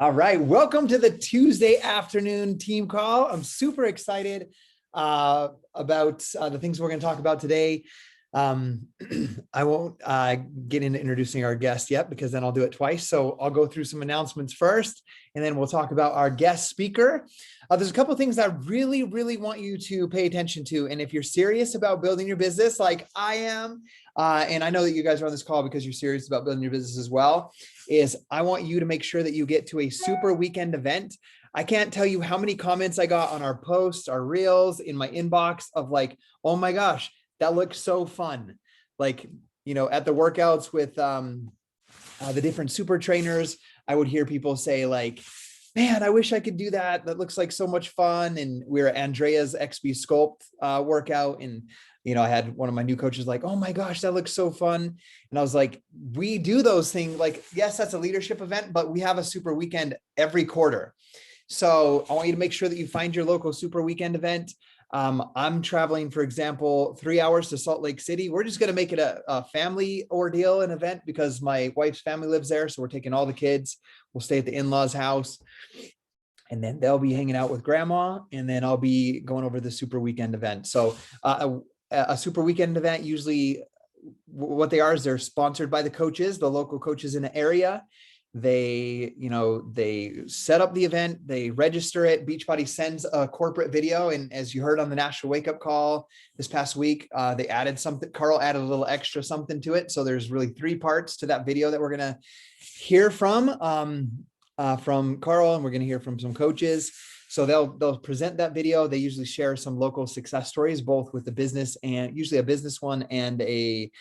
All right, welcome to the Tuesday afternoon team call. I'm super excited about the things we're going to talk about today. I won't get into introducing our guest yet because then I'll do it twice. So I'll go through some announcements first, and then we'll talk about our guest speaker. There's a couple of things that I really want you to pay attention to. And if you're serious about building your business like I am, and I know that you guys are on this call because you're serious about building your business as well, is I want you to make sure that you get to a super weekend event. I can't tell you how many comments I got on our posts, our reels, in my inbox of like, oh my gosh, that looks so fun. Like, at the workouts with the different super trainers, I would hear people say like, man, I wish I could do that. That looks like so much fun. And we were at Andrea's XB Sculpt workout. And, I had one of my new coaches like, oh my gosh, that looks so fun. And I was like, we do those things. Like, yes, that's a leadership event, but we have a super weekend every quarter. So I want you to make sure that you find your local super weekend event. I'm traveling, for example, 3 hours to Salt Lake City. We're just going to make it a family ordeal, an event, because my wife's family lives there. So we're taking all the kids. We'll stay at the in-laws house, and then they'll be hanging out with grandma. And then I'll be going over the super weekend event. So a super weekend event, usually what they are is they're sponsored by the coaches, the local coaches in the area. They set up the event, they register it. Beachbody sends a corporate video. And as you heard on the National Wake Up Call this past week, they added something. Carl added a little extra something to it. So there's really 3 parts to that video that we're going to hear from Carl, and we're going to hear from some coaches. So they'll present that video. They usually share some local success stories, both with the business and usually a business one and a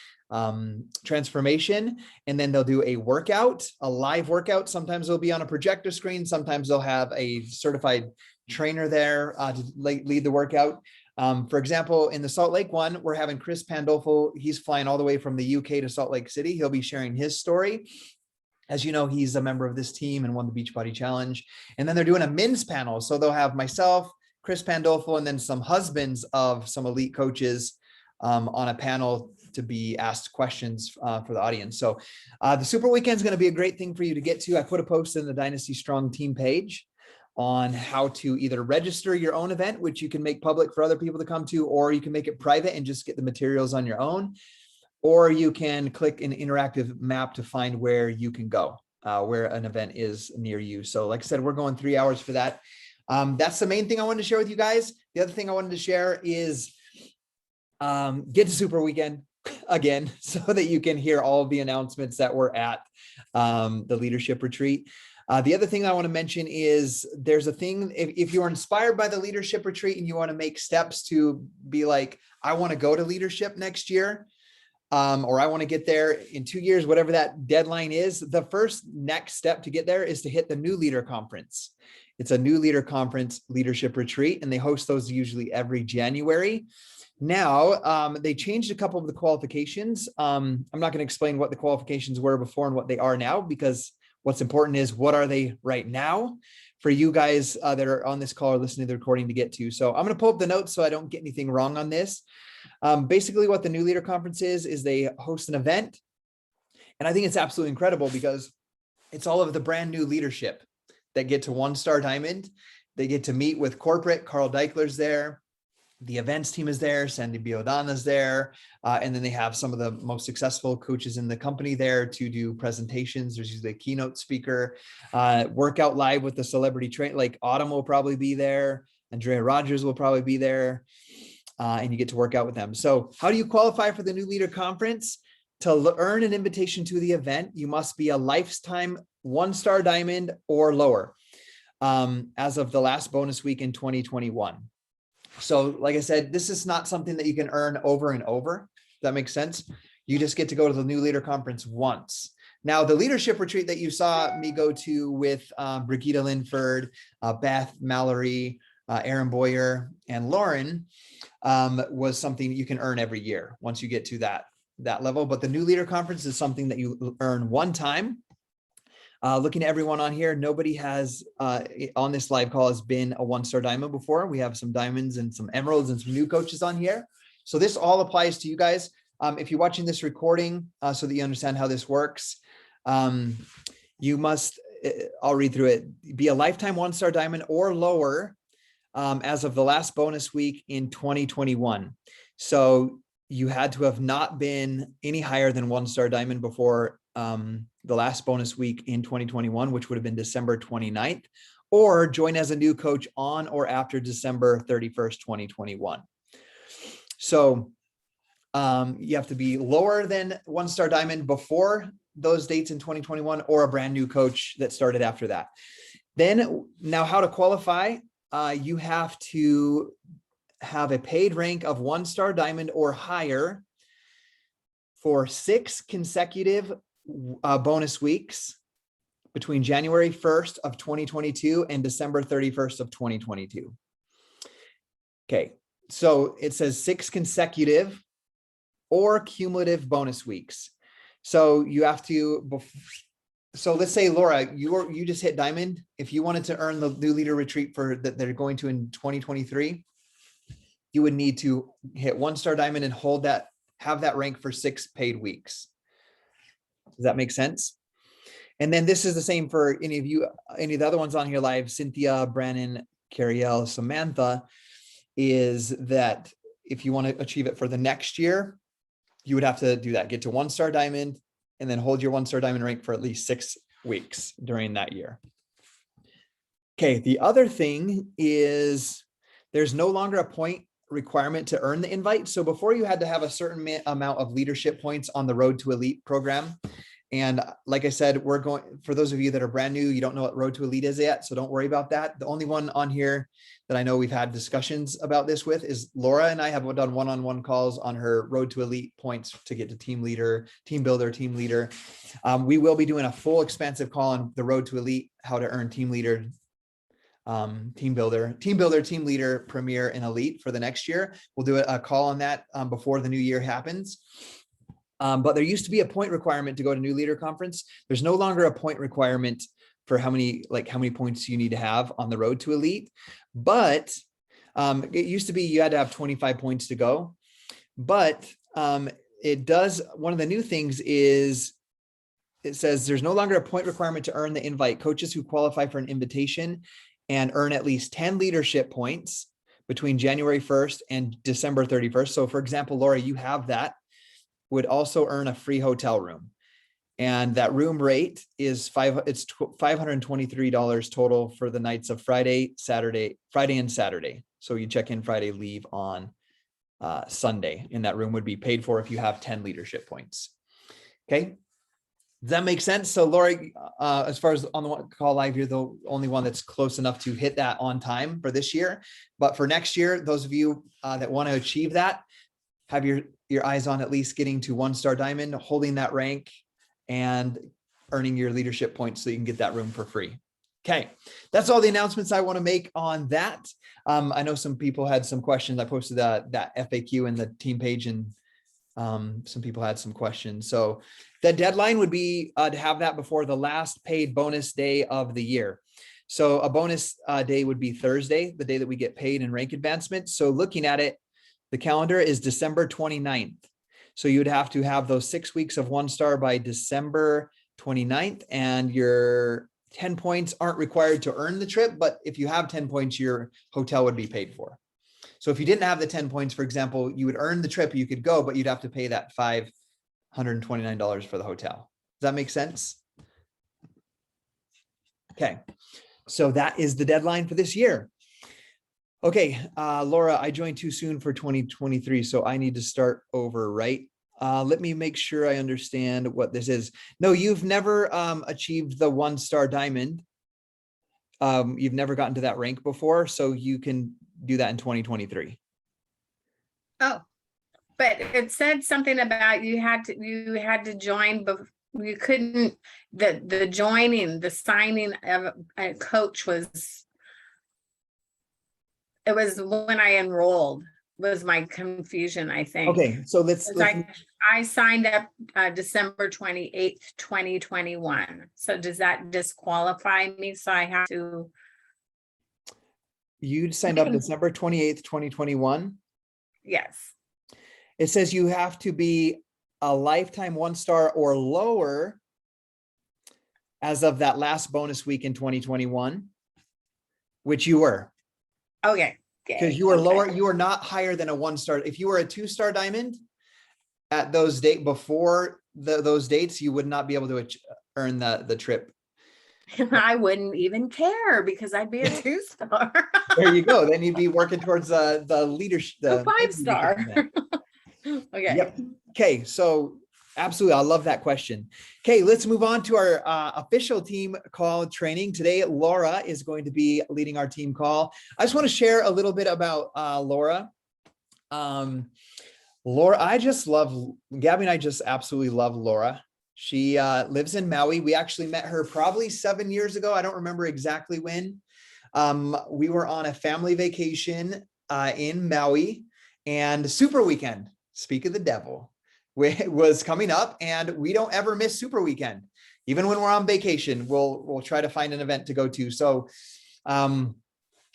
transformation. And then they'll do a workout, a live workout. Sometimes they'll be on a projector screen. Sometimes they'll have a certified trainer there to lead the workout. For example, in the Salt Lake one, we're having Chris Pandolfo. He's flying all the way from the UK to Salt Lake City. He'll be sharing his story. As you know, he's a member of this team and won the Beachbody Challenge. And then they're doing a men's panel. So they'll have myself, Chris Pandolfo, and then some husbands of some elite coaches on a panel to be asked questions for the audience. So the Super Weekend is going to be a great thing for you to get to. I put a post in the Dynasty Strong team page on how to either register your own event, which you can make public for other people to come to, or you can make it private and just get the materials on your own. Or you can click an interactive map to find where you can go, where an event is near you. So like I said, we're going 3 hours for that. That's the main thing I wanted to share with you guys. The other thing I wanted to share is get to Super Weekend again so that you can hear all of the announcements that were at the leadership retreat. The other thing I want to mention is there's a thing, if you're inspired by the leadership retreat and you want to make steps to be like, I want to go to leadership next year, or I want to get there in 2 years, whatever that deadline is, the first next step to get there is to hit the New Leader Conference. It's a New Leader Conference leadership retreat, and they host those usually every January. Now, they changed a couple of the qualifications. I'm not going to explain what the qualifications were before and what they are now, because what's important is what are they right now for you guys that are on this call or listening to the recording to get to. So I'm going to pull up the notes so I don't get anything wrong on this. Basically what the New Leader Conference is they host an event. And I think it's absolutely incredible because it's all of the brand new leadership that get to 1-star diamond. They get to meet with corporate. Carl Deichler's there. The events team is there. Sandy Biodana's there. And then they have some of the most successful coaches in the company there to do presentations. There's usually a keynote speaker, workout live with the celebrity train, like Autumn will probably be there. Andrea Rogers will probably be there. And you get to work out with them. So how do you qualify for the New Leader Conference? To earn an invitation to the event, you must be a lifetime 1-star diamond or lower as of the last bonus week in 2021. So like I said, this is not something that you can earn over and over. Does that make sense? You just get to go to the New Leader Conference once. Now, the leadership retreat that you saw me go to with Brigitte Linford, Beth Mallory, Aaron Boyer, and Lauren was something you can earn every year once you get to that level. But the New Leader Conference is something that you earn one time. Looking at everyone on here, nobody has on this live call has been a 1-star diamond before. We have some diamonds and some emeralds and some new coaches on here. So this all applies to you guys. If you're watching this recording so that you understand how this works, you must I'll read through it. Be a lifetime 1-star diamond or lower as of the last bonus week in 2021. So you had to have not been any higher than 1-star diamond before the last bonus week in 2021, which would have been December 29th, or join as a new coach on or after December 31st, 2021. So you have to be lower than 1-star diamond before those dates in 2021, or a brand new coach that started after that. Then now how to qualify, you have to have a paid rank of 1-star diamond or higher for 6 consecutive bonus weeks between January 1st of 2022 and December 31st of 2022. Okay, so it says 6 consecutive or cumulative bonus weeks. So you have to, so let's say, Laura, you just hit diamond. If you wanted to earn the new leader retreat for that they're going to in 2023, you would need to hit 1-star diamond and hold that, have that rank for 6 paid weeks. Does that make sense? And then this is the same for any of you, any of the other ones on here live, Cynthia, Brandon, Carriel, Samantha, is that if you want to achieve it for the next year, you would have to do that, get to 1-star diamond and then hold your 1-star diamond rank for at least 6 weeks during that year. Okay, the other thing is there's no longer a point requirement to earn the invite. So before you had to have a certain amount of leadership points on the Road to Elite program. And like I said, we're going, for those of you that are brand new, you don't know what Road to Elite is yet, so don't worry about that. The only one on here that I know we've had discussions about this with is Laura, and I have done one-on-one calls on her Road to Elite points to get to team leader, team builder, team leader. We will be doing a full expansive call on the Road to Elite, how to earn team leader, team builder, team leader, premier, and elite for the next year. We'll do a call on that before the new year happens. But there used to be a point requirement to go to New Leader Conference. There's no longer a point requirement for how many points you need to have on the Road to Elite. But it used to be you had to have 25 points to go. But it does, one of the new things is it says there's no longer a point requirement to earn the invite. Coaches who qualify for an invitation and earn at least 10 leadership points between January 1st and December 31st. So for example, Laura, you have that, would also earn a free hotel room. And that room rate is $523 total for the nights of Friday and Saturday. So you check in Friday, leave on Sunday, and that room would be paid for if you have 10 leadership points. Okay. Does that make sense? So Laura, as far as on the call live, you're the only one that's close enough to hit that on time for this year. But for next year, those of you that want to achieve that, have your eyes on at least getting to 1-star diamond, holding that rank, and earning your leadership points so you can get that room for free. Okay, that's all the announcements I want to make on that. I know some people had some questions. I posted that FAQ in the team page, and some people had some questions. So the deadline would be to have that before the last paid bonus day of the year. So a bonus day would be Thursday, the day that we get paid in rank advancement. So looking at it, the calendar is December 29th. So you would have to have those 6 weeks of 1-star by December 29th, and your 10 points aren't required to earn the trip. But if you have 10 points, your hotel would be paid for. So if you didn't have the 10 points, for example, you would earn the trip, you could go, but you'd have to pay that $529 for the hotel. Does that make sense? Okay. So that is the deadline for this year. Okay, Laura, I joined too soon for 2023, so I need to start over, right? Let me make sure I understand what this is. No, you've never achieved the 1-star diamond. You've never gotten to that rank before, so you can do that in 2023. Oh, but it said something about you had to join, but you couldn't, the joining, the signing of a coach was, it was when I enrolled, was my confusion, I think. Okay, so let's I signed up December 28th, 2021. So does that disqualify me? So I have to. You signed up December 28th, 2021. Yes. It says you have to be a lifetime 1-star or lower as of that last bonus week in 2021, which you were. Okay. Because you were lower, you were not higher than a 1-star. If you were a 2-star diamond at those date before those dates, you would not be able to earn the trip. I wouldn't even care because I'd be a 2-star. There you go. Then you'd be working towards the leadership, A 5-star. Okay. Yep. Okay. So absolutely. I love that question. Okay. Let's move on to our official team call training. Today, Laura is going to be leading our team call. I just want to share a little bit about Laura. Laura, Gabby and I just absolutely love Laura. She lives in Maui. We actually met her probably 7 years ago. I don't remember exactly when. We were on a family vacation in Maui, and Super Weekend, speak of the devil, was coming up, and we don't ever miss Super Weekend. Even when we're on vacation, we'll try to find an event to go to. So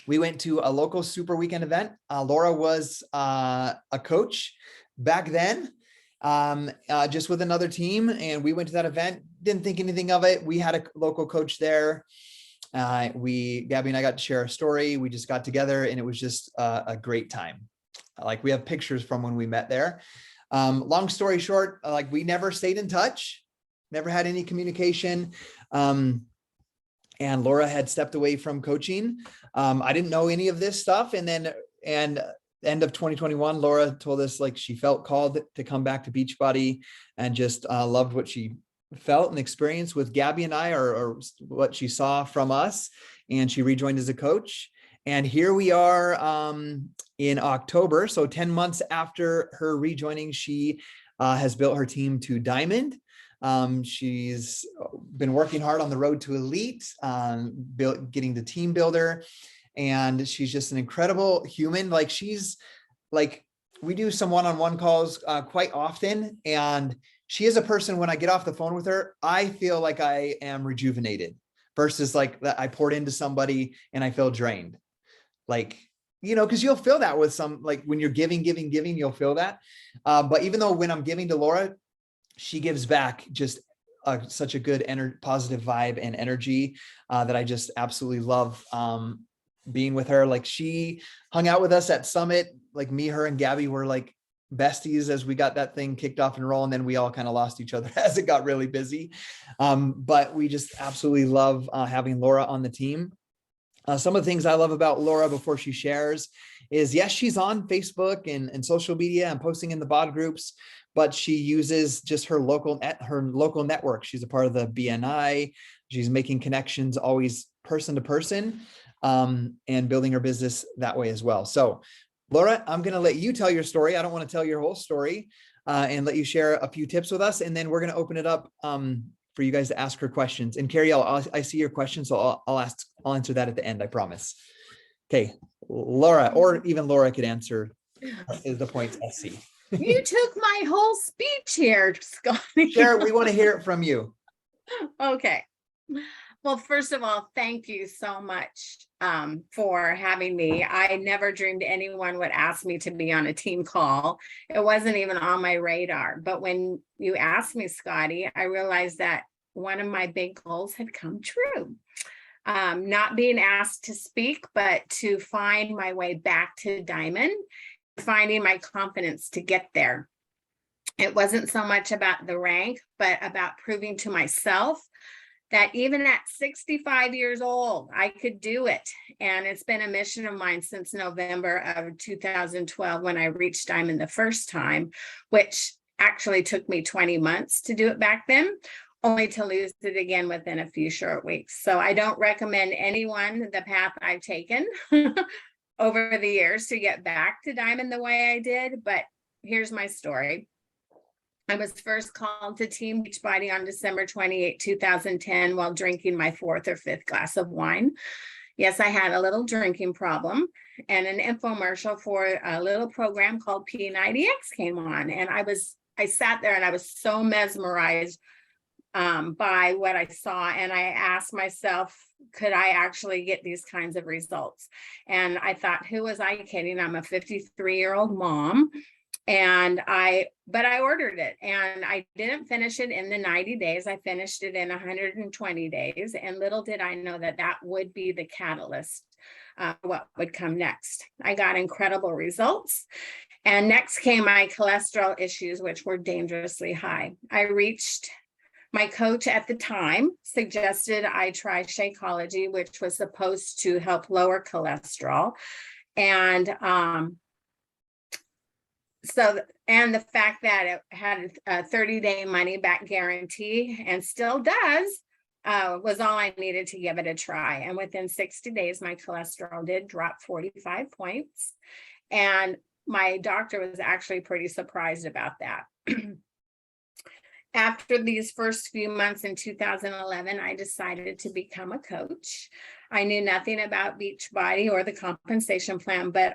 we went to a local Super Weekend event. Laura was a coach back then, just with another team, and we went to that event. Didn't think anything of it. We had a local coach there. Gabby and I got to share a story. We just got together, and it was just a great time. Like, we have pictures from when we met there. Long story short, like, we never stayed in touch, never had any communication. And Laura had stepped away from coaching. I didn't know any of this stuff. And end of 2021, Laura told us, like, she felt called to come back to Beachbody, and just loved what she felt and experienced with Gabby and I, or what she saw from us. And she rejoined as a coach. And here we are in October. So 10 months after her rejoining, she has built her team to Diamond. She's been working hard on the road to elite, getting the team builder. And she's just an incredible human. Like, we do some one-on-one calls quite often. And she is a person, when I get off the phone with her, I feel like I am rejuvenated, versus like that I poured into somebody and I feel drained. Like, because you'll feel that with some, like, when you're giving, you'll feel that. But even though when I'm giving to Laura, she gives back just such a good positive vibe and energy that I just absolutely love being with her. Like, she hung out with us at Summit. Like, me, her, and Gabby were like besties as we got that thing kicked off and roll. And then we all kind of lost each other as it got really busy. But we just absolutely love having Laura on the team. Some of the things I love about Laura before she shares is, yes, she's on Facebook and social media and posting in the BOD groups, but she uses just her local network. She's a part of the BNI. She's making connections always person to person, and building her business that way as well. So, Laura, I'm going to let you tell your story. I don't want to tell your whole story, and let you share a few tips with us. And then we're going to open it up for you guys to ask her questions. And Carrie, I see your question, so I'll answer that at the end, I promise. Okay, Laura, or even Laura could answer the points I see. You took my whole speech here, Scotty. Sure, we want to hear it from you. Okay. Well, first of all, thank you so much for having me. I never dreamed anyone would ask me to be on a team call. It wasn't even on my radar. But when you asked me, Scotty, I realized that one of my big goals had come true. Not being asked to speak, but to find my way back to Diamond, finding my confidence to get there. It wasn't so much about the rank, but about proving to myself that even at 65 years old, I could do it. And it's been a mission of mine since November of 2012, when I reached Diamond the first time, which actually took me 20 months to do it back then, only to lose it again within a few short weeks. So I don't recommend anyone the path I've taken over the years to get back to Diamond the way I did. But here's my story. I was first called to Team Beachbody on December 28, 2010, while drinking my 4th or 5th glass of wine. Yes, I had a little drinking problem, and an infomercial for a little program called P90X came on. And I sat there and I was so mesmerized by what I saw. And I asked myself, could I actually get these kinds of results? And I thought, who was I kidding? I'm a 53-year-old mom. But I ordered it and I didn't finish it in the 90 days. I finished it in 120 days. And little did I know that that would be the catalyst, what would come next. I got incredible results. And next came my cholesterol issues, which were dangerously high. My coach at the time suggested I try Shakeology, which was supposed to help lower cholesterol. And and the fact that it had a 30-day money back guarantee and still does, was all I needed to give it a try. And within 60 days, my cholesterol did drop 45 points. And my doctor was actually pretty surprised about that. After these first few months in 2011, I decided to become a coach. I knew nothing about Beachbody or the compensation plan, but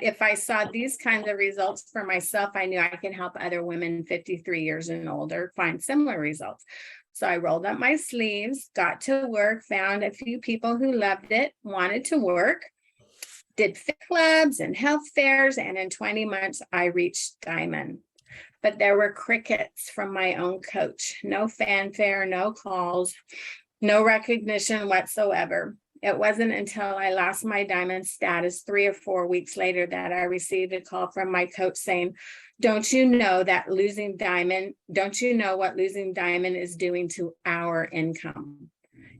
if I saw these kinds of results for myself, I knew I could help other women 53 years and older find similar results. So I rolled up my sleeves, got to work, found a few people who loved it, wanted to work, did fit clubs and health fairs, and in 20 months, I reached Diamond. But there were crickets from my own coach. No fanfare, no calls, no recognition whatsoever. It wasn't until I lost my Diamond status 3 or 4 weeks later that I received a call from my coach saying, don't you know what losing Diamond is doing to our income?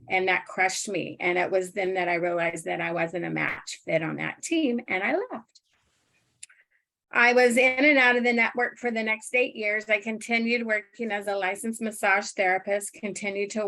And that crushed me. And it was then that I realized that I wasn't a match fit on that team, and I left. I was in and out of the network for the next 8 years. I continued working as a licensed massage therapist, continued to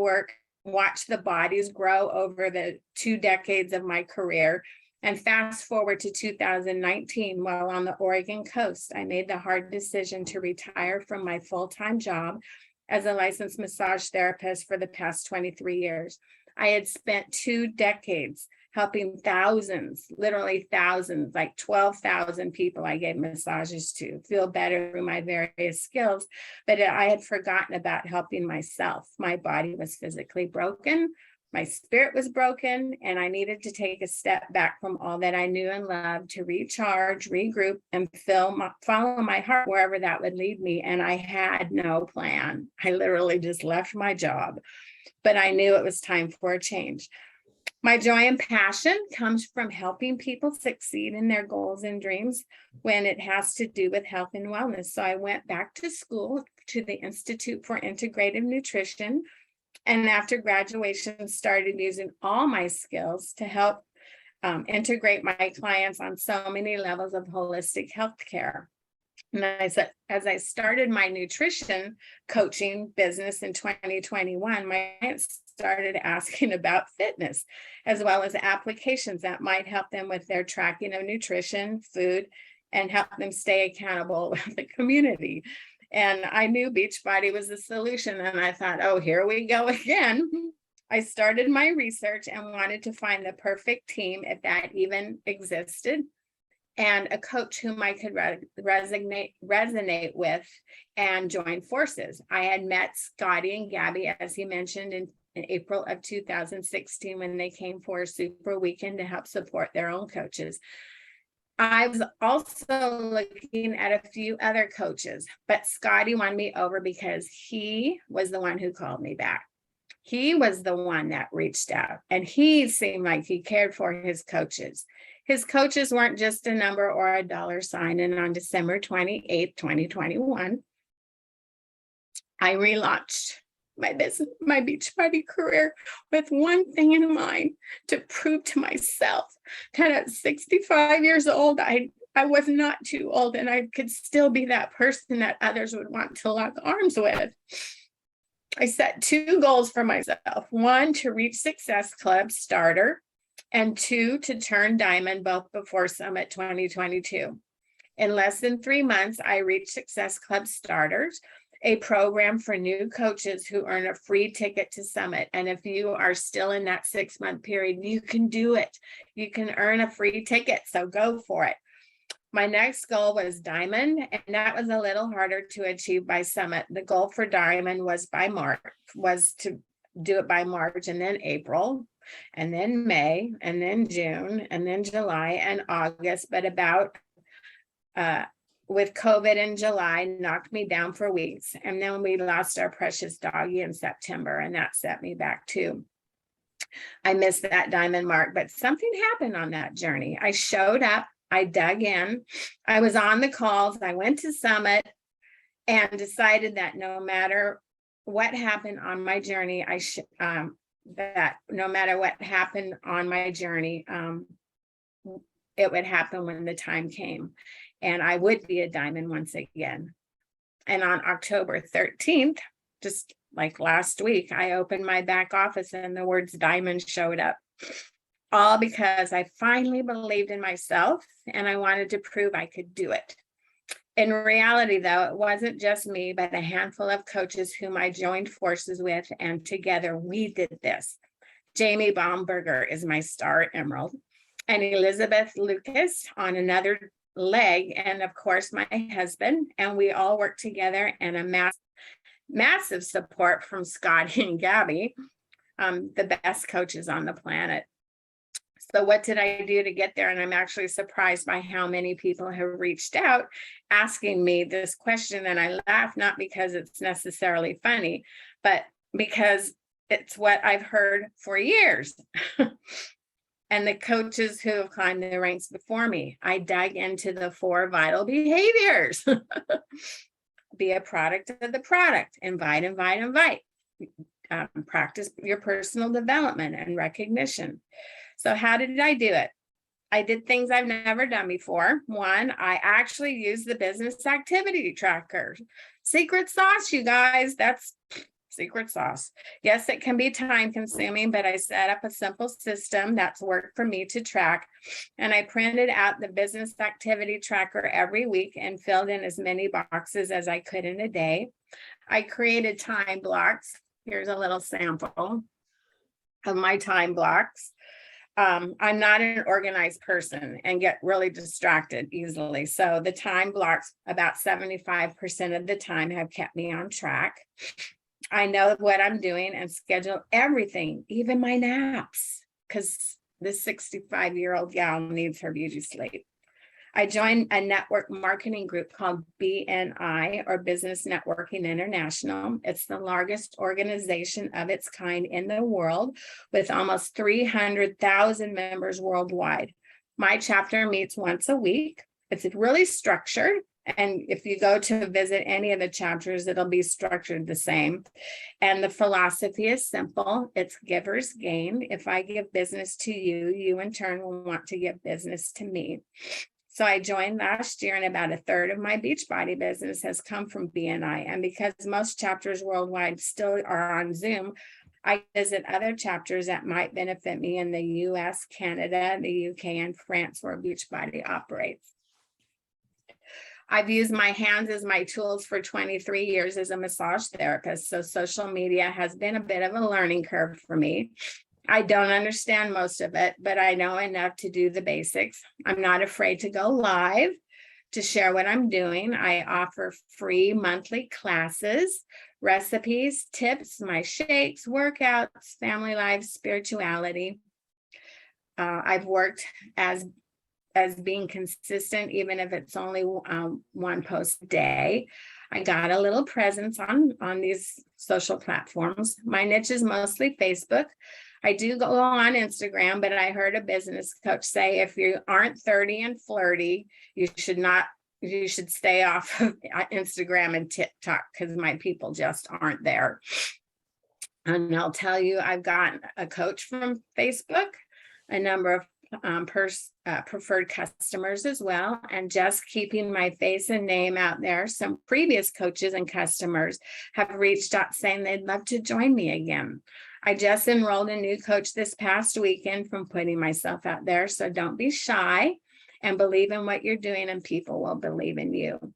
watch the bodies grow over the 2 decades of my career. And fast forward to 2019, while on the Oregon coast, I made the hard decision to retire from my full-time job as a licensed massage therapist for the past 23 years. I had spent 2 decades helping thousands, literally thousands, like 12,000 people I gave massages to feel better through my various skills. But I had forgotten about helping myself. My body was physically broken. My spirit was broken, and I needed to take a step back from all that I knew and loved to recharge, regroup, and follow my heart wherever that would lead me. And I had no plan. I literally just left my job, but I knew it was time for a change. My joy and passion comes from helping people succeed in their goals and dreams when it has to do with health and wellness. So I went back to school to the Institute for Integrative Nutrition. And after graduation, started using all my skills to help integrate my clients on so many levels of holistic healthcare. And as I started my nutrition coaching business in 2021, my clients started asking about fitness, as well as applications that might help them with their tracking of nutrition, food, and help them stay accountable with the community. And I knew Beachbody was the solution. And I thought, oh, here we go again. I started my research and wanted to find the perfect team, if that even existed, and a coach whom I could resonate with and join forces. I had met Scotty and Gabby, as he mentioned, in April of 2016 when they came for a super weekend to help support their own coaches. I was also looking at a few other coaches, but Scotty won me over because he was the one who called me back. He was the one that reached out, and he seemed like he cared for his coaches. His coaches weren't just a number or a dollar sign. And on December 28th, 2021, I relaunched my Beachbody career with one thing in mind: to prove to myself that at 65 years old, I was not too old, and I could still be that person that others would want to lock arms with. I set 2 goals for myself: 1, to reach Success Club starter, and 2, to turn Diamond, both before Summit 2022. In less than 3 months, I reached Success Club starters, a program for new coaches who earn a free ticket to Summit. And if you are still in that 6-month period, you can do it. You can earn a free ticket, so go for it. My next goal was Diamond, and that was a little harder to achieve by Summit. The goal for Diamond was to do it by March, and then April, and then May, and then June, and then July and August. But about with COVID in July, knocked me down for weeks. And then we lost our precious doggy in September, and that set me back too. I missed that diamond mark, but something happened on that journey. I showed up, I dug in, I was on the calls, I went to Summit and decided that no matter what happened on my journey, that no matter what happened on my journey, it would happen when the time came, and I would be a diamond once again. And on October 13th, just like last week, I opened my back office and the words diamond showed up. All because I finally believed in myself and I wanted to prove I could do it. In reality, though, it wasn't just me, but a handful of coaches whom I joined forces with, and together we did this. Jamie Baumberger is my star emerald, and Elizabeth Lucas on another leg, and of course my husband, and we all work together, and a massive support from Scott and Gabby, the best coaches on the planet. So what did I do to get there? And I'm actually surprised by how many people have reached out asking me this question. And I laugh, not because it's necessarily funny, but because it's what I've heard for years. And the coaches who have climbed the ranks before me, I dug into the 4 vital behaviors. Be a product of the product, invite. Practice your personal development and recognition. So how did I do it? I did things I've never done before. 1, I actually used the business activity tracker. Secret sauce, you guys, that's secret sauce. Yes, it can be time consuming, but I set up a simple system that's worked for me to track. And I printed out the business activity tracker every week and filled in as many boxes as I could in a day. I created time blocks. Here's a little sample of my time blocks. I'm not an organized person and get really distracted easily. So the time blocks, about 75% of the time, have kept me on track. I know what I'm doing and schedule everything, even my naps, because this 65-year-old gal needs her beauty sleep. I joined a network marketing group called BNI, or Business Networking International. It's the largest organization of its kind in the world, with almost 300,000 members worldwide. My chapter meets once a week. It's really structured. And if you go to visit any of the chapters, it'll be structured the same. And the philosophy is simple. It's givers gain. If I give business to you, you in turn will want to give business to me. So I joined last year, and about 1/3 of my Beachbody business has come from BNI. And because most chapters worldwide still are on Zoom, I visit other chapters that might benefit me in the US, Canada, the UK, and France, where Beachbody operates. I've used my hands as my tools for 23 years as a massage therapist, so social media has been a bit of a learning curve for me. I don't understand most of it, but I know enough to do the basics. I'm not afraid to go live to share what I'm doing. I offer free monthly classes, recipes, tips, my shakes, workouts, family life, spirituality. I've worked as being consistent, even if it's only 1 post a day. I got a little presence on these social platforms. My niche is mostly Facebook. I do go on Instagram, but I heard a business coach say, if you aren't 30 and flirty, you should stay off of Instagram and TikTok, because my people just aren't there. And I'll tell you, I've gotten a coach from Facebook, a number of preferred customers as well, and just keeping my face and name out there. Some previous coaches and customers have reached out saying they'd love to join me again. I just enrolled a new coach this past weekend from putting myself out there. So don't be shy and believe in what you're doing, and people will believe in you.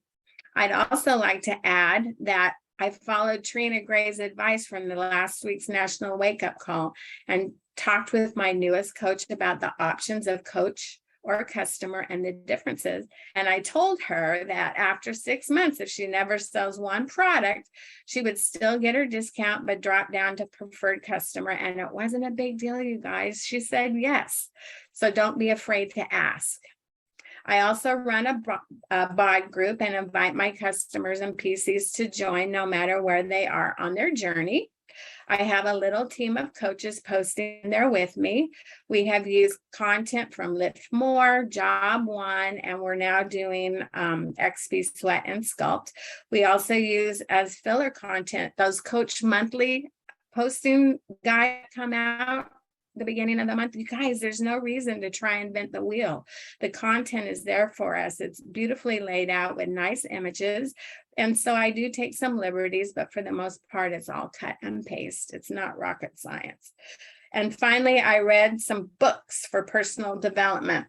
I'd also like to add that I followed Trina Gray's advice from the last week's National Wake Up Call and talked with my newest coach about the options of coach or customer and the differences. And I told her that after 6 months, if she never sells one product, she would still get her discount, but drop down to preferred customer. And it wasn't a big deal, you guys. She said yes. So don't be afraid to ask. I also run a bod group and invite my customers and PCs to join no matter where they are on their journey. I have a little team of coaches posting there with me. We have used content from Lift More, Job One, and we're now doing XP Sweat and Sculpt. We also use as filler content, those Coach Monthly posting guides come out the beginning of the month. You guys, there's no reason to try and invent the wheel. The content is there for us. It's beautifully laid out with nice images. And so I do take some liberties, but for the most part, it's all cut and paste. It's not rocket science. And finally, I read some books for personal development.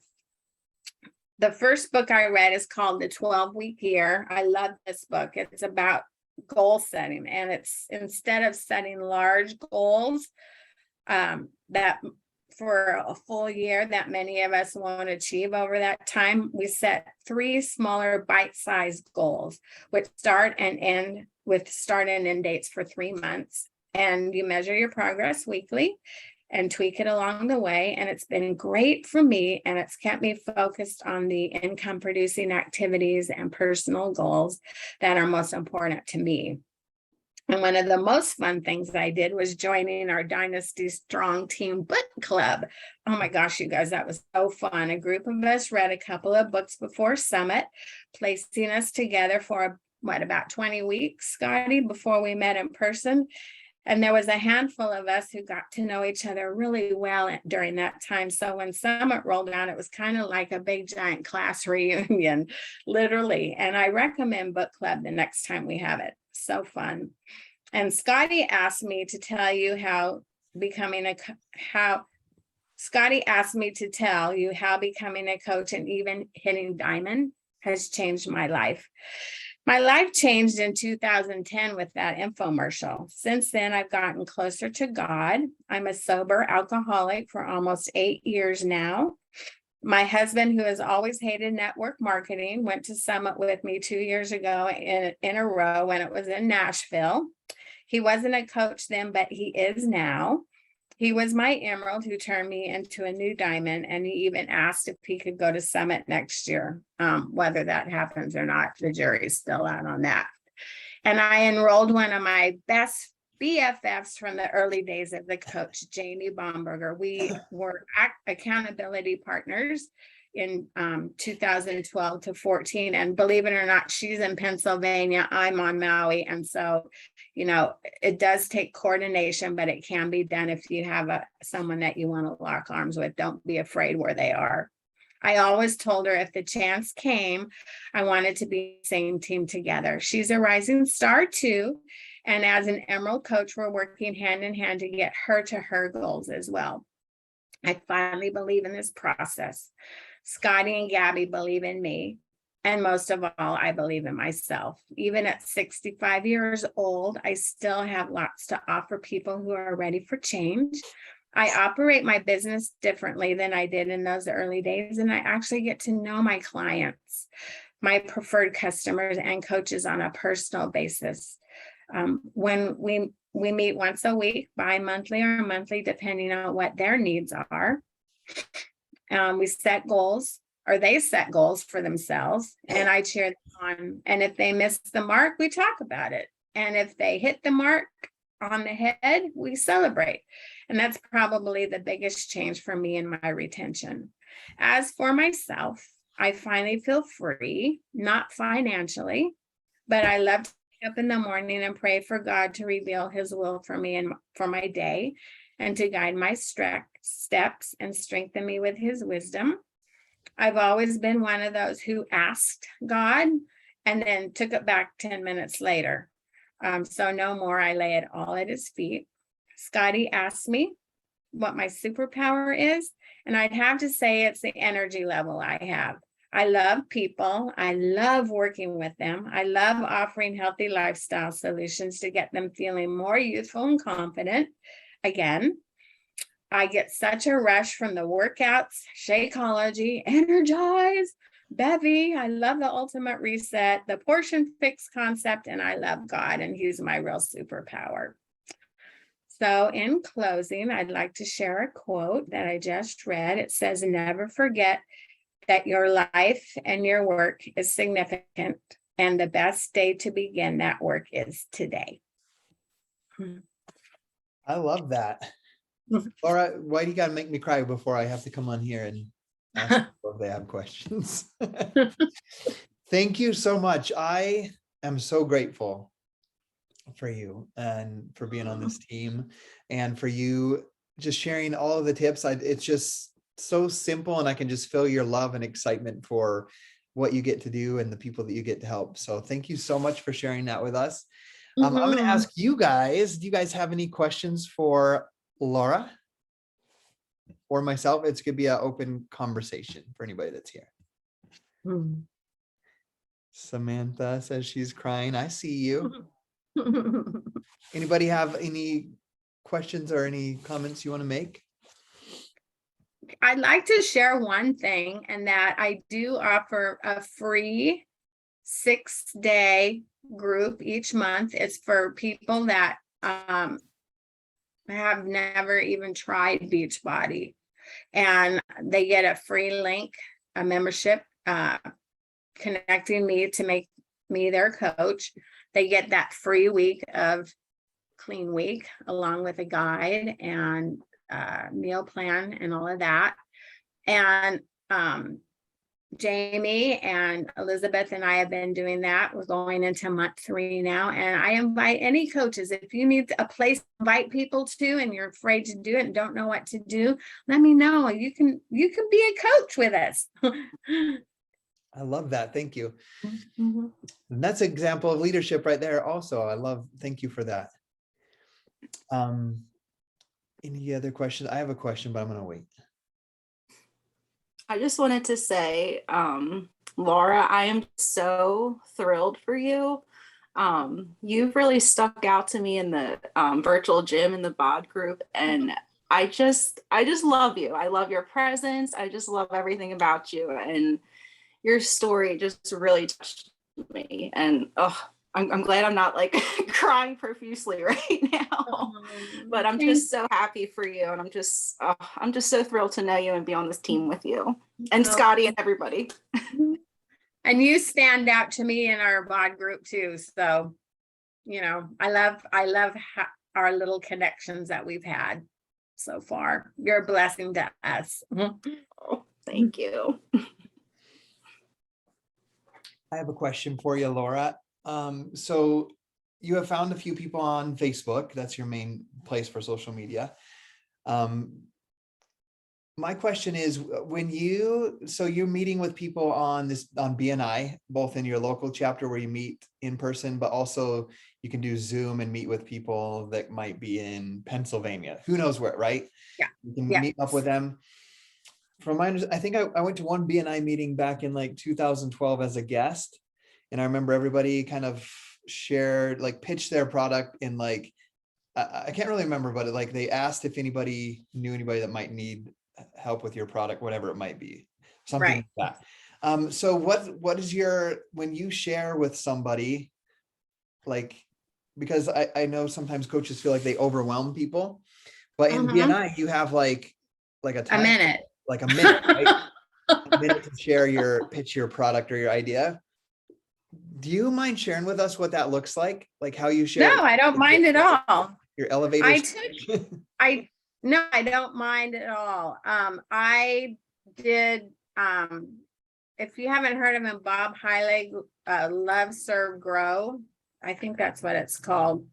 The first book I read is called The 12-Week Year. I love this book. It's about goal setting, and it's instead of setting large goals that for a full year that many of us won't achieve over that time, we set 3 smaller bite-sized goals, which start and end dates for 3 months. And you measure your progress weekly and tweak it along the way. And it's been great for me, and it's kept me focused on the income producing activities and personal goals that are most important to me. And one of the most fun things I did was joining our Dynasty Strong Team Book Club. Oh my gosh, you guys, that was so fun. A group of us read a couple of books before Summit, placing us together for about 20 weeks, Scotty, before we met in person. And there was a handful of us who got to know each other really well during that time. So when Summit rolled out, it was kind of like a big giant class reunion, literally. And I recommend Book Club the next time we have it. So fun. And Scotty asked me to tell you how becoming a coach and even hitting diamond has changed my life. My life changed in 2010 with that infomercial. Since then, I've gotten closer to God. I'm a sober alcoholic for almost 8 years now. My husband, who has always hated network marketing, went to Summit with me 2 years ago in a row when it was in Nashville. He wasn't a coach then, but he is now. He was my emerald who turned me into a new diamond, and he even asked if he could go to Summit next year. Whether that happens or not, the jury's still out on that. And I enrolled one of my best BFFs from the early days of the coach, Jamie Bomberger. We were accountability partners in 2012 to 14. And believe it or not, she's in Pennsylvania, I'm on Maui. And so, you know, it does take coordination, but it can be done if you have someone that you want to lock arms with. Don't be afraid where they are. I always told her if the chance came, I wanted to be the same team together. She's a rising star too. And as an Emerald coach, we're working hand in hand to get her to her goals as well. I finally believe in this process. Scotty and Gabby believe in me. And most of all, I believe in myself. Even at 65 years old, I still have lots to offer people who are ready for change. I operate my business differently than I did in those early days, and I actually get to know my clients, my preferred customers and coaches on a personal basis. When we meet once a week, bi-monthly or monthly, depending on what their needs are. We set goals, or they set goals for themselves, and I cheer them on. And if they miss the mark, we talk about it. And if they hit the mark on the head, we celebrate. And that's probably the biggest change for me in my retention. As for myself, I finally feel free, not financially, but I love to wake up in the morning and pray for God to reveal his will for me and for my day, and to guide my steps and strengthen me with his wisdom. I've always been one of those who asked God and then took it back 10 minutes later. So no more, I lay it all at his feet. Scotty asked me what my superpower is, and I'd have to say it's the energy level I have. I love people. I love working with them. I love offering healthy lifestyle solutions to get them feeling more youthful and confident. Again, I get such a rush from the workouts, Shakeology, Energize, Bevy. I love the ultimate reset, the portion fix concept, and I love God, and he's my real superpower. So in closing, I'd like to share a quote that I just read. It says, "Never forget that your life and your work is significant, and the best day to begin that work is today. I love that. Laura, why do you gotta make me cry before I have to come on here and ask people if they have questions? Thank you so much. I am so grateful for you and for being on this team and for you just sharing all of the tips. It's just so simple, and I can just feel your love and excitement for what you get to do and the people that you get to help. So thank you so much for sharing that with us. I'm going to ask you guys, do you guys have any questions for Laura or myself? It's going to be an open conversation for anybody that's here. Samantha says she's crying. I see you. Anybody have any questions or any comments you want to make? I'd like to share one thing, and that I do offer a free 6-day group each month. It's for people that have never even tried Beachbody, and they get a free link, a membership, connecting me to make me their coach. They get that free week of Clean Week along with a guide and meal plan and all of that. And Jamie and Elizabeth and I have been doing that. We're going into month 3 now. And I invite any coaches, if you need a place to invite people to and you're afraid to do it and don't know what to do, let me know. You can be a coach with us. I love that. Thank you. And that's an example of leadership right there also. Thank you for that. Any other questions? I have a question, but I'm going to wait. I just wanted to say, Laura, I am so thrilled for you. You've really stuck out to me in the virtual gym in the BOD group. And I just love you. I love your presence. I just love everything about you. And your story just really touched me. And I'm glad I'm not like crying profusely right now, but I'm just so happy for you. And I'm just so thrilled to know you and be on this team with you and Scotty and everybody. And you stand out to me in our BOD group too. So, I love our little connections that we've had so far. You're a blessing to us. Oh, thank you. I have a question for you, Laura. So you have found a few people on Facebook. That's your main place for social media. My question is, you're meeting with people on BNI, both in your local chapter where you meet in person, but also you can do Zoom and meet with people that might be in Pennsylvania. Who knows where, right? Yeah. You can meet up with them. From my understanding, I think I went to one BNI meeting back in like 2012 as a guest. And I remember everybody kind of shared, pitched their product in I can't really remember, but they asked if anybody knew anybody that might need help with your product, whatever it might be, something like that. So what is when you share with somebody, because I know sometimes coaches feel like they overwhelm people, but in BNI you have like a time, minute. Like a minute, right? A minute to pitch your product or your idea. Do you mind sharing with us what that looks like? Like how you share? No, I don't mind at all. Your elevator. I don't mind at all. I did, if you haven't heard of him, Bob Heilig, Love, Serve, Grow. I think that's what it's called.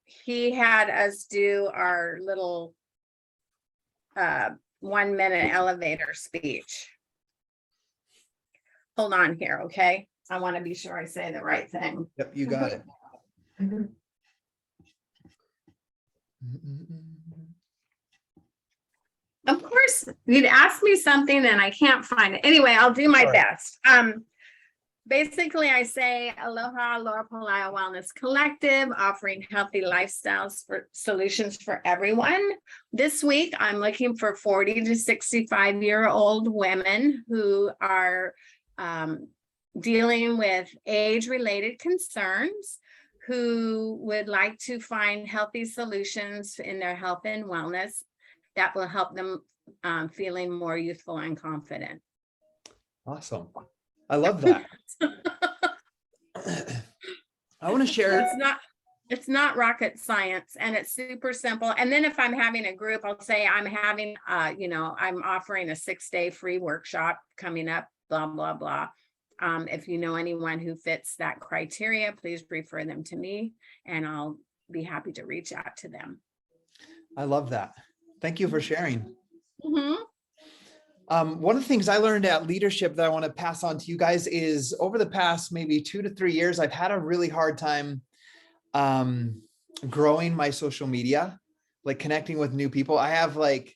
He had us do our little 1-minute elevator speech. Hold on here, okay? I want to be sure I say the right thing. Yep, you got it. Of course, you'd ask me something and I can't find it. Anyway, I'll do my best. Basically, I say, aloha, Laura Palaio Wellness Collective, offering healthy lifestyles for solutions for everyone. This week, I'm looking for 40 to 65-year-old women who are dealing with age-related concerns, who would like to find healthy solutions in their health and wellness. that will help them feeling more youthful and confident. Awesome. I love that. I want to share. It's not rocket science, and it's super simple. And then if I'm having a group, I'll say I'm having, I'm offering a 6-day free workshop coming up, blah, blah, blah. If you know anyone who fits that criteria, please refer them to me and I'll be happy to reach out to them. I love that. Thank you for sharing. Mm-hmm. One of the things I learned at leadership that I want to pass on to you guys is over the past maybe 2 to 3 years, I've had a really hard time growing my social media, like connecting with new people. I have like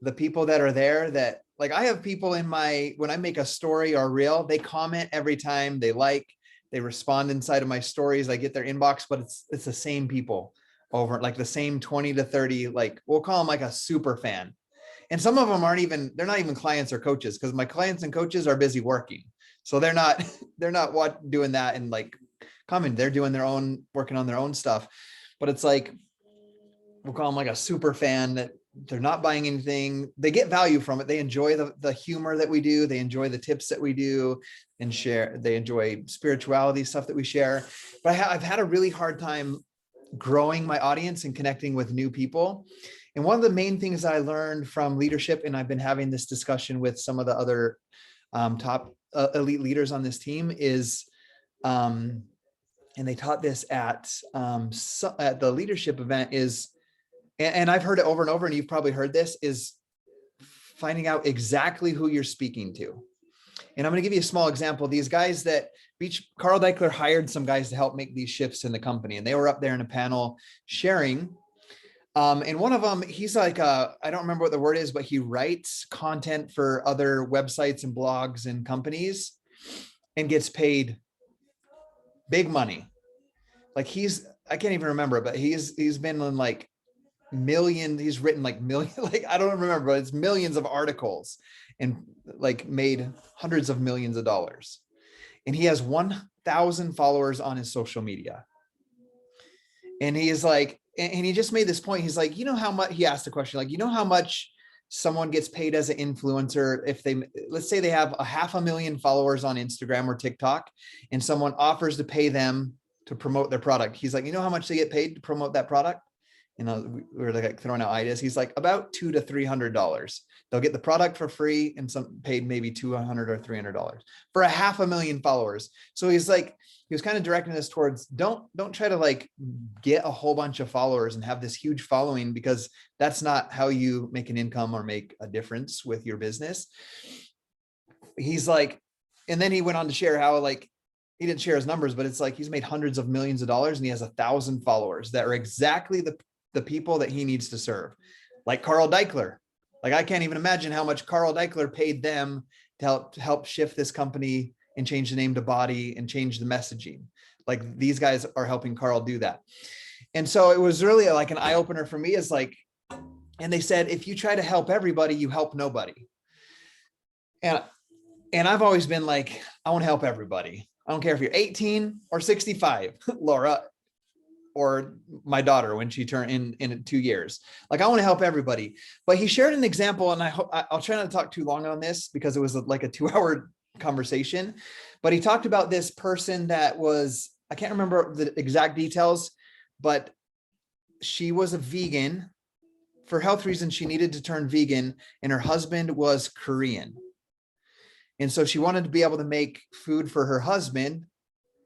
the people that are there that like, I have people in when I make a story or reel, they comment every time, they respond inside of my stories. I get their inbox, but it's the same people over, like the same 20 to 30, like we'll call them like a super fan. And some of them they're not even clients or coaches, because my clients and coaches are busy working. So they're not doing that and like comment. They're doing working on their own stuff. But it's like, we'll call them like a super fan that they're not buying anything. They get value from it. They enjoy the humor that we do. They enjoy the tips that we do and share. They enjoy spirituality stuff that we share. But I've had a really hard time growing my audience and connecting with new people. And one of the main things that I learned from leadership, and I've been having this discussion with some of the other top elite leaders on this team, is, and they taught this at the leadership event, is, and I've heard it over and over, and you've probably heard this, is finding out exactly who you're speaking to. And I'm going to give you a small example. These guys Carl Deichler hired some guys to help make these shifts in the company, and they were up there in a panel sharing. And one of them, he's like, I don't remember what the word is, but he writes content for other websites and blogs and companies and gets paid big money. Like I can't even remember, but he's been in like millions, he's written like million, like, I don't remember, but it's millions of articles and like made hundreds of millions of dollars. And he has 1,000 followers on his social media. And he is like, and he just made this point. He's like, you know how much, he asked a question, like, you know how much someone gets paid as an influencer if let's say they have 500,000 followers on Instagram or TikTok, and someone offers to pay them to promote their product. He's like, you know how much they get paid to promote that product? We were like throwing out ideas. He's like, about $200 to $300. They'll get the product for free, and some paid maybe $200 or $300 for 500,000 followers. So he's like, he was kind of directing us towards don't try to like get a whole bunch of followers and have this huge following, because that's not how you make an income or make a difference with your business. He's like, and then he went on to share how, like, he didn't share his numbers, but it's like he's made hundreds of millions of dollars and he has 1,000 followers that are exactly the people that he needs to serve. Like Carl Deichler. Like, I can't even imagine how much Carl Deichler paid them to help shift this company and change the name to Body and change the messaging. Like, these guys are helping Carl do that. And so it was really like an eye opener for me, is like, and they said, if you try to help everybody, you help nobody. And I've always been like, I want to help everybody. I don't care if you're 18 or 65, Laura, or my daughter when she turned in 2 years. Like, I want to help everybody. But he shared an example, and I'll try not to talk too long on this because it was like a 2-hour conversation. But he talked about this person that was, I can't remember the exact details, but she was a vegan. For health reasons, she needed to turn vegan, and her husband was Korean. And so she wanted to be able to make food for her husband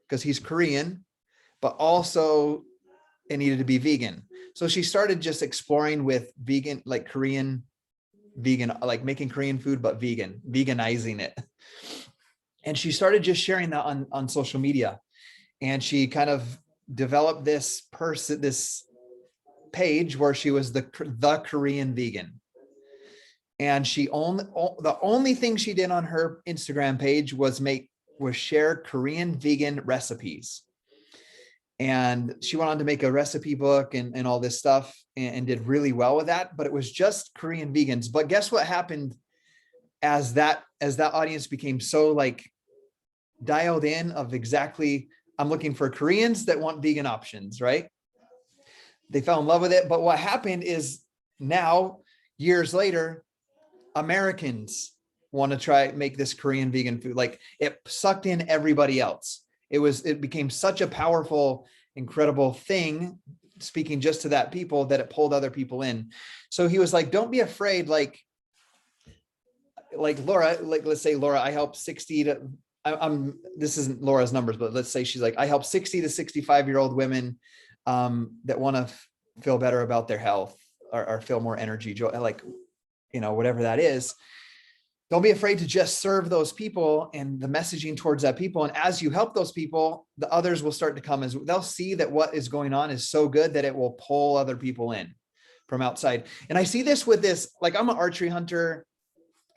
because he's Korean, but also it needed to be vegan. So she started just exploring with vegan, like Korean vegan, like making Korean food, but veganizing it. And she started just sharing that on social media. And she kind of developed this page where she was the Korean vegan. And the only thing she did on her Instagram page was share Korean vegan recipes. And she went on to make a recipe book and all this stuff and did really well with that, but it was just Korean vegans. But guess what happened as that audience became so like dialed in of exactly, I'm looking for Koreans that want vegan options, right? They fell in love with it. But what happened is now Years later, Americans want to try make this Korean vegan food. Like it sucked in everybody else. It became such a powerful, incredible thing, speaking just to that people, that it pulled other people in. So he was like, don't be afraid. Like Laura, like, let's say Laura, I help 60 to, I'm this isn't Laura's numbers, but let's say she's like, I help 60 to 65-year-old women that want to feel better about their health or feel more energy, joy, like, whatever that is. Don't be afraid to just serve those people and the messaging towards that people. And as you help those people, the others will start to come, as they'll see that what is going on is so good that it will pull other people in from outside. And I see this with this, like I'm an archery hunter,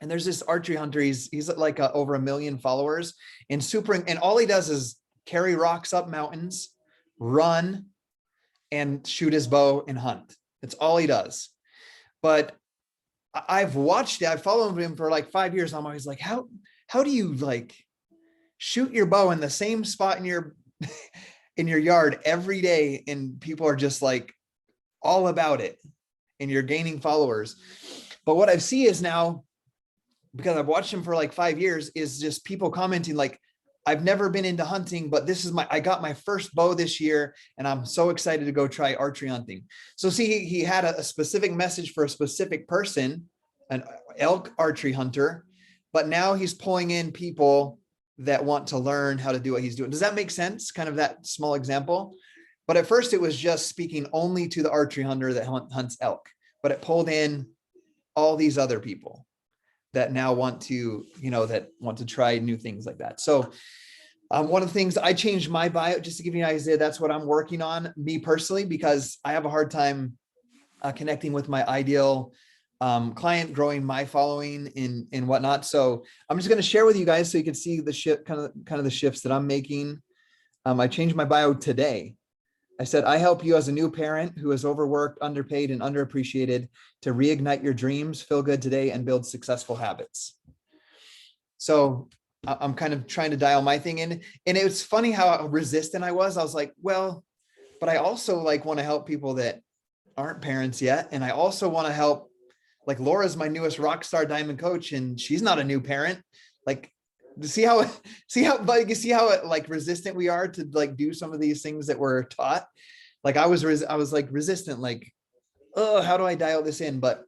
and there's this archery hunter. He's like over 1 million followers and and all he does is carry rocks up mountains, run and shoot his bow and hunt. That's all he does. But I've watched it. I've followed him for like 5 years. I'm always like, how do you like shoot your bow in the same spot in your in your yard every day, and people are just like all about it, and you're gaining followers? But what I see is now, because I've watched him for like 5 years, is just people commenting like, I've never been into hunting, but I got my first bow this year and I'm so excited to go try archery hunting. So see, he had a specific message for a specific person, an elk archery hunter, but now he's pulling in people that want to learn how to do what he's doing. Does that make sense? Kind of that small example. But at first it was just speaking only to the archery hunter that hunts elk, but it pulled in all these other people that now want to, that want to try new things like that. So one of the things I changed my bio, just to give you an idea, that's what I'm working on, me personally, because I have a hard time connecting with my ideal client, growing my following in whatnot. So I'm just going to share with you guys so you can see the shift, kind of the shifts that I'm making. I changed my bio today. I said, I help you as a new parent who is overworked, underpaid, and underappreciated to reignite your dreams, feel good today, and build successful habits. So I'm kind of trying to dial my thing in. And it was funny how resistant I was. I was like, well, but I also like want to help people that aren't parents yet. And I also want to help, like Laura's my newest rock star diamond coach, and she's not a new parent. Like, see how like resistant we are to like do some of these things that we're taught. Like I was like resistant, like, oh, how do I dial this in? But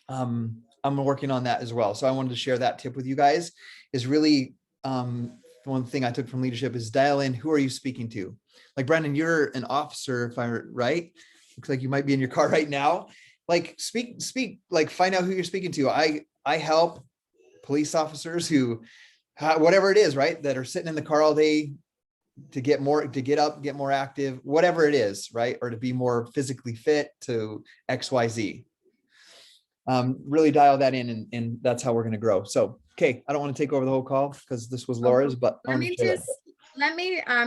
I'm working on that as well. So I wanted to share that tip with you guys. Is really one thing I took from leadership is dial in, who are you speaking to? Like Brandon, you're an officer, if I'm right. Looks like you might be in your car right now. Like speak, like find out who you're speaking to. I help police officers who, whatever it is, right, that are sitting in the car all day to get up, get more active, whatever it is, right, or to be more physically fit, to XYZ. Really dial that in, and that's how we're going to grow. So, okay, I don't want to take over the whole call because this was Laura's, but let me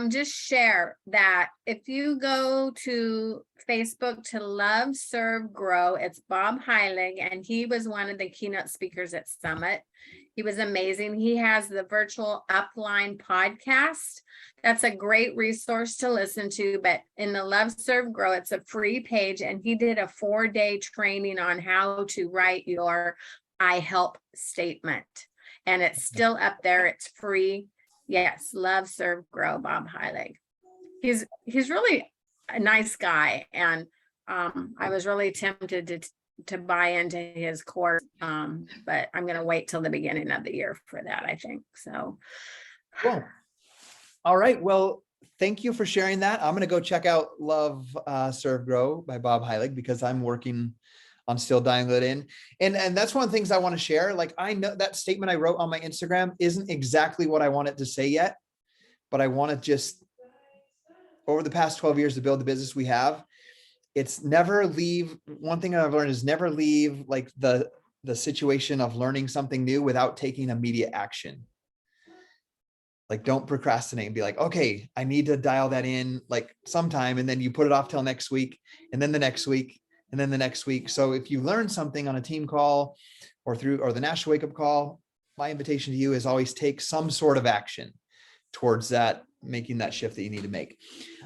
just share that if you go to Facebook to Love, Serve, Grow, it's Bob Heilig, and he was one of the keynote speakers at Summit. He was amazing. He has the virtual Upline podcast. That's a great resource to listen to, but in the Love, Serve, Grow, it's a free page, and he did a 4-day training on how to write your I help statement, and it's still up there. It's free. Yes, Love, Serve, Grow, Bob Heilig. He's really a nice guy, and I was really tempted to buy into his course, but I'm going to wait till the beginning of the year for that, I think. So cool. All right, well, thank you for sharing that. I'm going to go check out Love, Serve, Grow by Bob Heilig, because I'm working on still dialing that in. And that's one of the things I want to share. Like, I know that statement I wrote on my Instagram isn't exactly what I want it to say yet, but I want to just, over the past 12 years to build the business we have, it's never leave. One thing I've learned is never leave like the situation of learning something new without taking immediate action. Like, don't procrastinate and be like, okay, I need to dial that in like sometime. And then you put it off till next week, and then the next week, and then the next week. So if you learn something on a team call or the National Wake Up Call, my invitation to you is always take some sort of action towards that, making that shift that you need to make.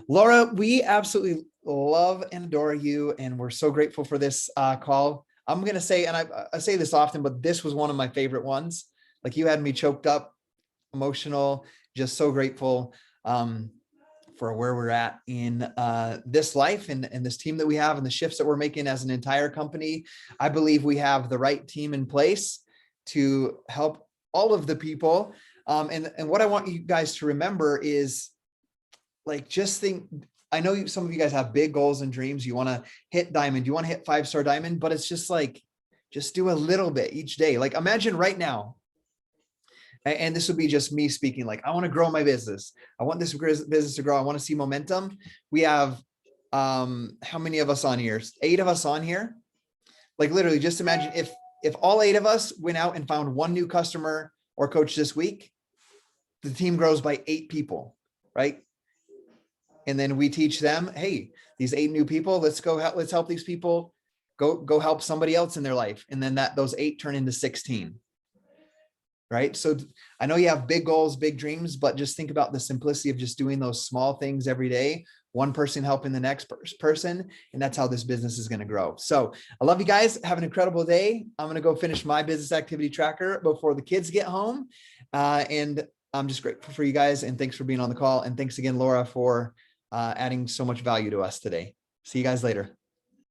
Laura, we absolutely love and adore you, and we're so grateful for this call. I'm going to say, and I say this often, but this was one of my favorite ones. Like you had me choked up, emotional, just so grateful for where we're at in this life and this team that we have and the shifts that we're making as an entire company. I believe we have the right team in place to help all of the people. And what I want you guys to remember is like, just think, I know some of you guys have big goals and dreams. You want to hit diamond, you want to hit 5-star diamond, but it's just like, just do a little bit each day. Like imagine right now, and this would be just me speaking, like, I want to grow my business. I want this business to grow. I want to see momentum. We have, how many of us on here? 8 of us on here. Like literally just imagine if all 8 of us went out and found 1 new customer or coach this week, the team grows by 8 people, right? And then we teach them, hey, these 8 new people, let's help these people go help somebody else in their life. And then those 8 turn into 16. Right. So I know you have big goals, big dreams, but just think about the simplicity of just doing those small things every day, one person helping the next person. And that's how this business is going to grow. So I love you guys. Have an incredible day. I'm going to go finish my business activity tracker before the kids get home. And I'm just grateful for you guys. And thanks for being on the call. And thanks again, Laura, for adding so much value to us today. See you guys later.